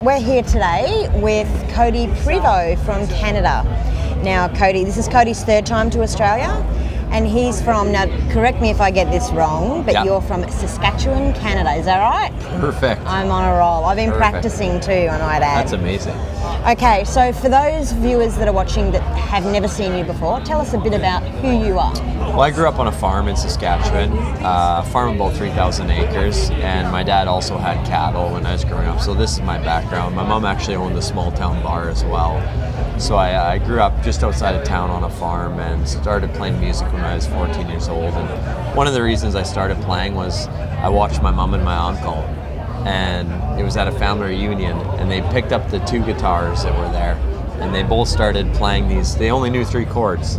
We're here today with Codie Prevost from Canada. Now, Codie, this is Codie's third time to Australia, and he's from, now correct me if I get this wrong, but You're from Saskatchewan, Canada, is that right? Perfect. I'm on a roll. I've been practicing too, I might add. That's amazing. Okay, so for those viewers that are watching that have never seen you before, tell us a bit about who you are. Well, I grew up on a farm in Saskatchewan, farm about 3,000 acres, and my dad also had cattle when I was growing up, so this is my background. My mom actually owned a small town bar as well. So I grew up just outside of town on a farm and started playing music when I was 14 years old. And one of the reasons I started playing was I watched my mom and my uncle, and it was at a family reunion, and they picked up the two guitars that were there, and they both started playing these. They only knew 3 chords,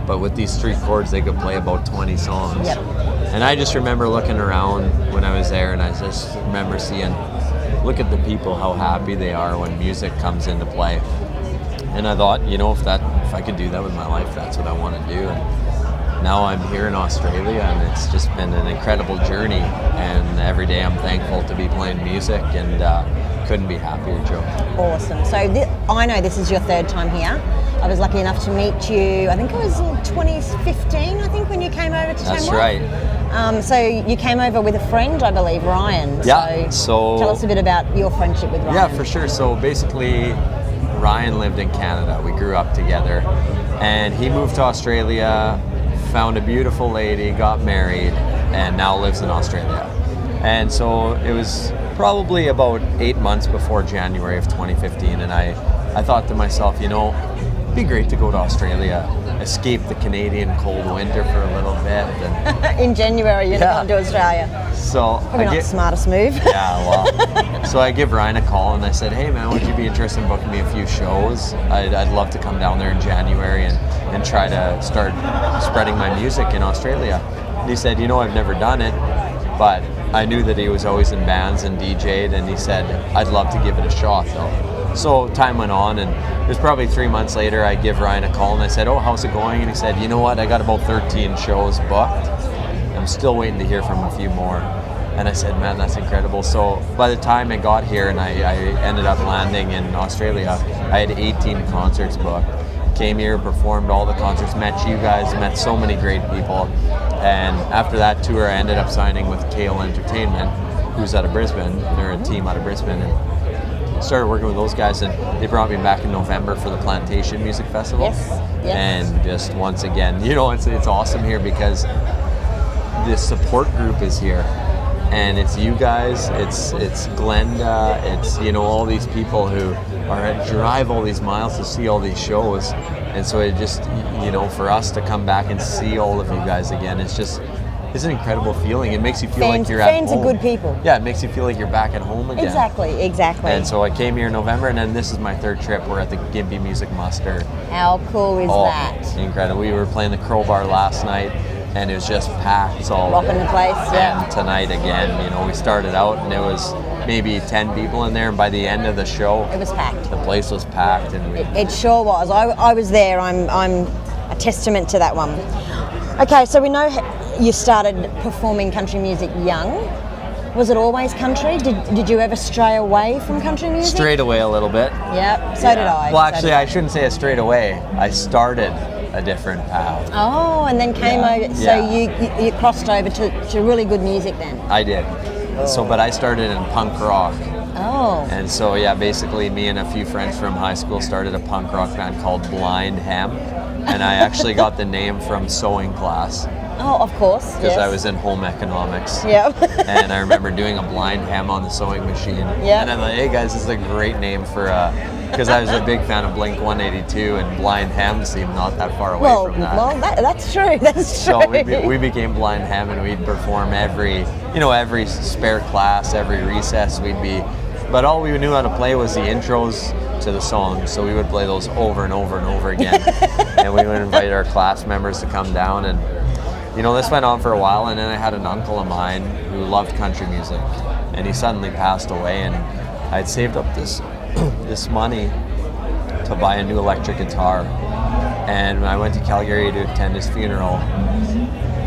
but with these 3 chords they could play about 20 songs. Yep. And I just remember looking around when I was there, and I just remember seeing, look at the people, how happy they are when music comes into play. And I thought, you know, if I could do that with my life, that's what I want to do. And now I'm here in Australia, and it's just been an incredible journey. And every day I'm thankful to be playing music, and couldn't be happier, Joe. Awesome. So I know this is your third time here. I was lucky enough to meet you, I think it was in 2015, I think, when you came over to That's Tamworth. right. So you came over with a friend, I believe, Ryan. Yeah, so tell us a bit about your friendship with Ryan. Yeah, for sure. So basically, Ryan lived in Canada. We grew up together, and he moved to Australia, found a beautiful lady, got married, and now lives in Australia. And so it was probably about 8 months before January of 2015, and I thought to myself, you know, it'd be great to go to Australia, escape the Canadian cold winter for a little bit. And in January, you're going to Australia. So probably not the smartest move. Yeah, well, so I give Ryan a call and I said, hey man, would you be interested in booking me a few shows? I'd love to come down there in January and try to start spreading my music in Australia. And he said, you know, I've never done it, but I knew that he was always in bands and DJ'd, and he said, I'd love to give it a shot though. So time went on, and it was probably 3 months later, I give Ryan a call and I said, oh, how's it going? And he said, you know what, I got about 13 shows booked. I'm still waiting to hear from a few more. And I said, man, that's incredible. So by the time I got here and I ended up landing in Australia, I had 18 concerts booked. Came here, performed all the concerts, met you guys, met so many great people. And after that tour, I ended up signing with Kale Entertainment, who's out of Brisbane. They're a team out of Brisbane. And started working with those guys, and they brought me back in November for the Plantation Music Festival. Yes. And just once again, you know, it's awesome here because this support group is here. And it's you guys, it's Glenda, it's, you know, all these people who drive all these miles to see all these shows. And so it just, you know, for us to come back and see all of you guys again, it's an incredible feeling. It makes you feel like you're at home. Fans are good people. Yeah, it makes you feel like you're back at home again. Exactly. And so I came here in November, and then this is my 3rd trip. We're at the Gympie Muster. How cool is that? Incredible. We were playing the Crowbar last night, and it was just packed. It's all rocking the place, yeah. And tonight again, you know, we started out and it was maybe 10 people in there, and by the end of the show, it was packed. The place was packed, and it sure was. I was there. I'm a testament to that one. Okay, so we know you started performing country music young. Was it always country? Did you ever stray away from country music? Strayed away a little bit. Yep, so did I. Well, actually, I shouldn't say I strayed away. I started a different path. Oh, and then came over. So you crossed over to really good music then. I did. So, but I started in punk rock. Oh. And so, basically me and a few friends from high school started a punk rock band called Blind Hem. And I actually got the name from sewing class. Oh, of course. Because I was in home economics. Yep. And I remember doing a blind hem on the sewing machine. Yep. And I'm like, hey guys, this is a great name for because I was a big fan of Blink 182, and Blind Hem seemed not that far away from that. Well, that's true. That's true. So we became Blind Hem, and we'd perform every spare class, every recess. But all we knew how to play was the intros to the songs. So we would play those over and over and over again. And we would invite our class members to come down, and you know, this went on for a while. And then I had an uncle of mine who loved country music, and he suddenly passed away, and I'd saved up this money to buy a new electric guitar. And when I went to Calgary to attend his funeral,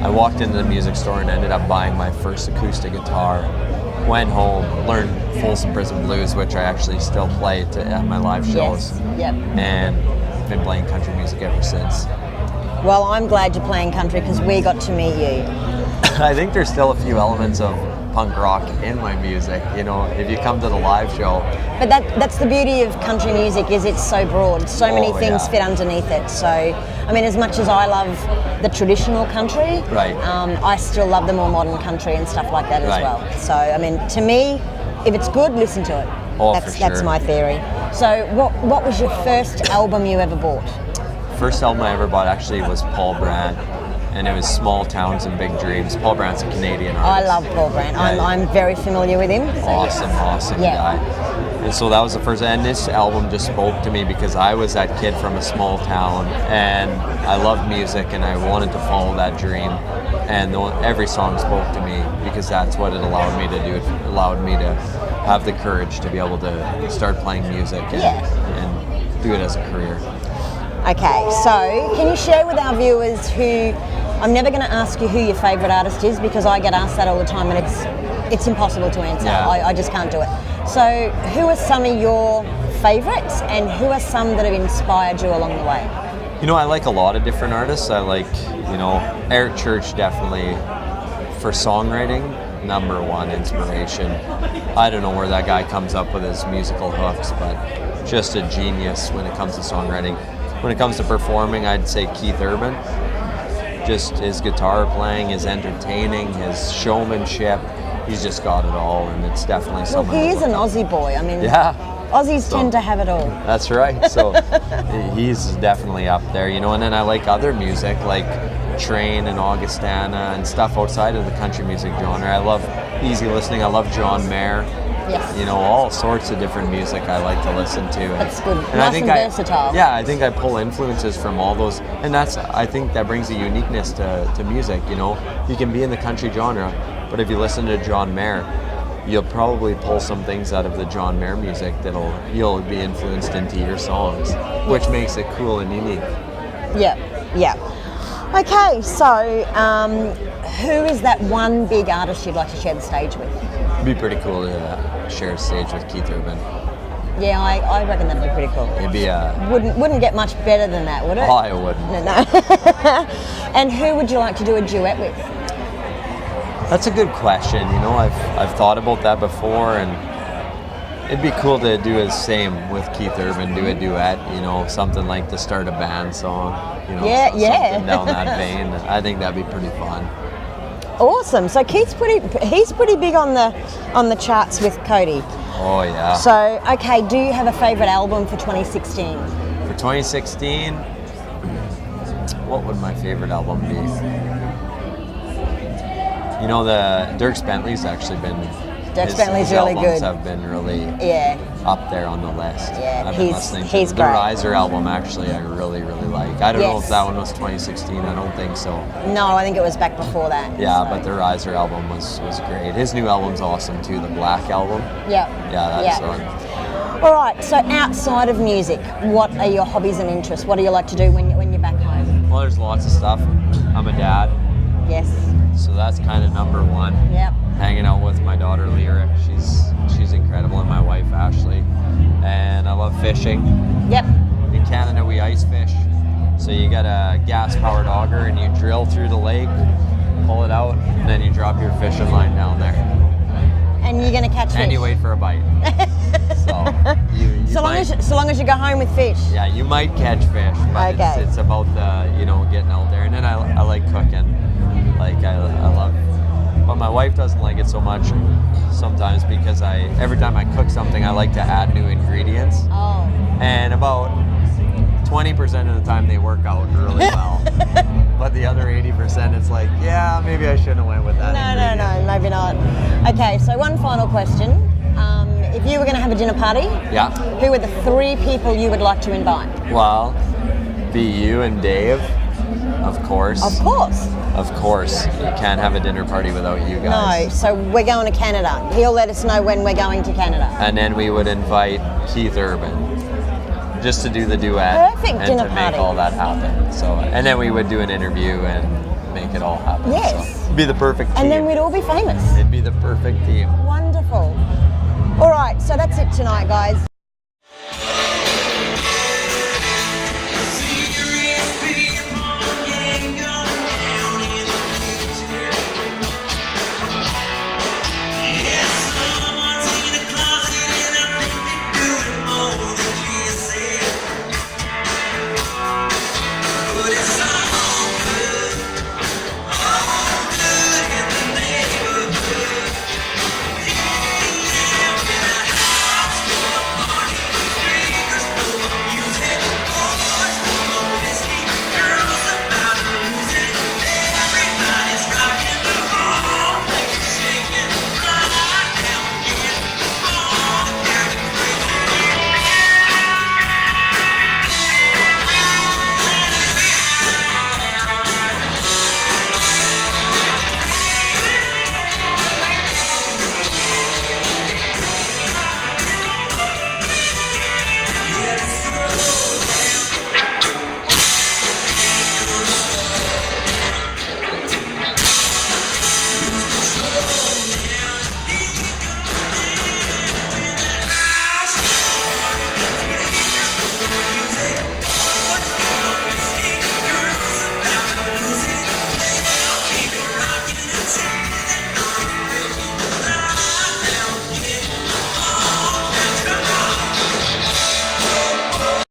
I walked into the music store and ended up buying my first acoustic guitar. went home, learned Folsom Prison Blues, which I actually still play at my live shows. Yes. Yep. And been playing country music ever since. Well, I'm glad you're playing country because we got to meet you. I think there's still a few elements of punk rock in my music. You know, if you come to the live show. But that's the beauty of country music, is it's so broad. So many things fit underneath it. So, I mean, as much as I love the traditional country, right. I still love the more modern country and stuff like that as well. So, I mean, to me, if it's good, listen to it. That's my theory. So, what was your first album you ever bought? First album I ever bought actually was Paul Brandt, and it was Small Towns and Big Dreams. Paul Brandt's a Canadian artist. I love Paul Brandt. I'm very familiar with him. So awesome guy. And so that was the first, and this album just spoke to me because I was that kid from a small town, and I loved music, and I wanted to follow that dream. And every song spoke to me because that's what it allowed me to do. It allowed me to have the courage to be able to start playing music and do it as a career. Okay, so can you share with our viewers who, I'm never going to ask you who your favourite artist is because I get asked that all the time and it's impossible to answer. Yeah. I just can't do it. So who are some of your favourites and who are some that have inspired you along the way? You know, I like a lot of different artists. I like, Eric Church definitely for songwriting, number one inspiration. I don't know where that guy comes up with his musical hooks, but just a genius when it comes to songwriting. When it comes to performing, I'd say Keith Urban. Just his guitar playing, his entertaining, his showmanship. He's just got it all, and it's definitely something. Well, he is an Aussie boy. I mean, Aussies tend to have it all. That's right. So he's definitely up there, and then I like other music like Train and Augustana and stuff outside of the country music genre. I love easy listening. I love John Mayer. Yes. All sorts of different music I like to listen to. That's good. And nice and versatile. Yeah, I think I pull influences from all those, and I think that brings a uniqueness to music. You can be in the country genre, but if you listen to John Mayer, you'll probably pull some things out of the John Mayer music you'll be influenced into your songs, which makes it cool and unique. Yeah. Okay, so who is that one big artist you'd like to share the stage with? It'd be pretty cool to share a stage with Keith Urban. Yeah, I reckon that'd be pretty cool. It'd be wouldn't get much better than that, would it? Oh, it wouldn't. No. And who would you like to do a duet with? That's a good question. I've thought about that before, and it'd be cool to do the same with Keith Urban, do a duet, something like to start a band song, something down that vein. I think that'd be pretty fun. Awesome. So he's pretty big on the charts with Codie. Oh yeah. So okay, do you have a favourite album for 2016? For 2016, what would my favorite album be? The Dierks Bentley's actually been. Dierks Bentley's really albums good. Have been really up there on the list. Yeah, I've been listening to he's the great. Riser album. Actually, I really like. I don't know if that one was 2016. I don't think so. No, I think it was back before that. Yeah, but the Riser album was great. His new album's awesome too. The Black album. Yeah. Yeah, that's one. All right. So outside of music, what are your hobbies and interests? What do you like to do when you're back home? Well, there's lots of stuff. I'm a dad. Yes. So that's kind of number one. Yep. Hanging out with my daughter Lyra. She's incredible, and my wife Ashley. And I love fishing. Yep. In Canada we ice fish. So you get a gas-powered auger and you drill through the lake, pull it out, and then you drop your fishing line down there. And you're gonna catch fish. And you wait for a bite. So long as you go home with fish. Yeah, you might catch fish, but it's about the getting out there. And then I like cooking. I love, but my wife doesn't like it so much sometimes because every time I cook something I like to add new ingredients. Oh. And about 20% of the time they work out really well. But the other 80% it's like, yeah, maybe I shouldn't have went with that. No, maybe not. Okay, so one final question. If you were going to have a dinner party, who are the 3 people you would like to invite? Well, be you and Dave, of course. Of course. Of course. You can't have a dinner party without you guys. No, so we're going to Canada. He'll let us know when we're going to Canada. And then we would invite Keith Urban just to do the duet. Perfect and dinner to party. make all that happen. So, and then we would do an interview and make it all happen. Yes. So, it'd be the perfect team. And then we'd all be famous. It'd be the perfect team. Wonderful. All right, so that's it tonight, guys.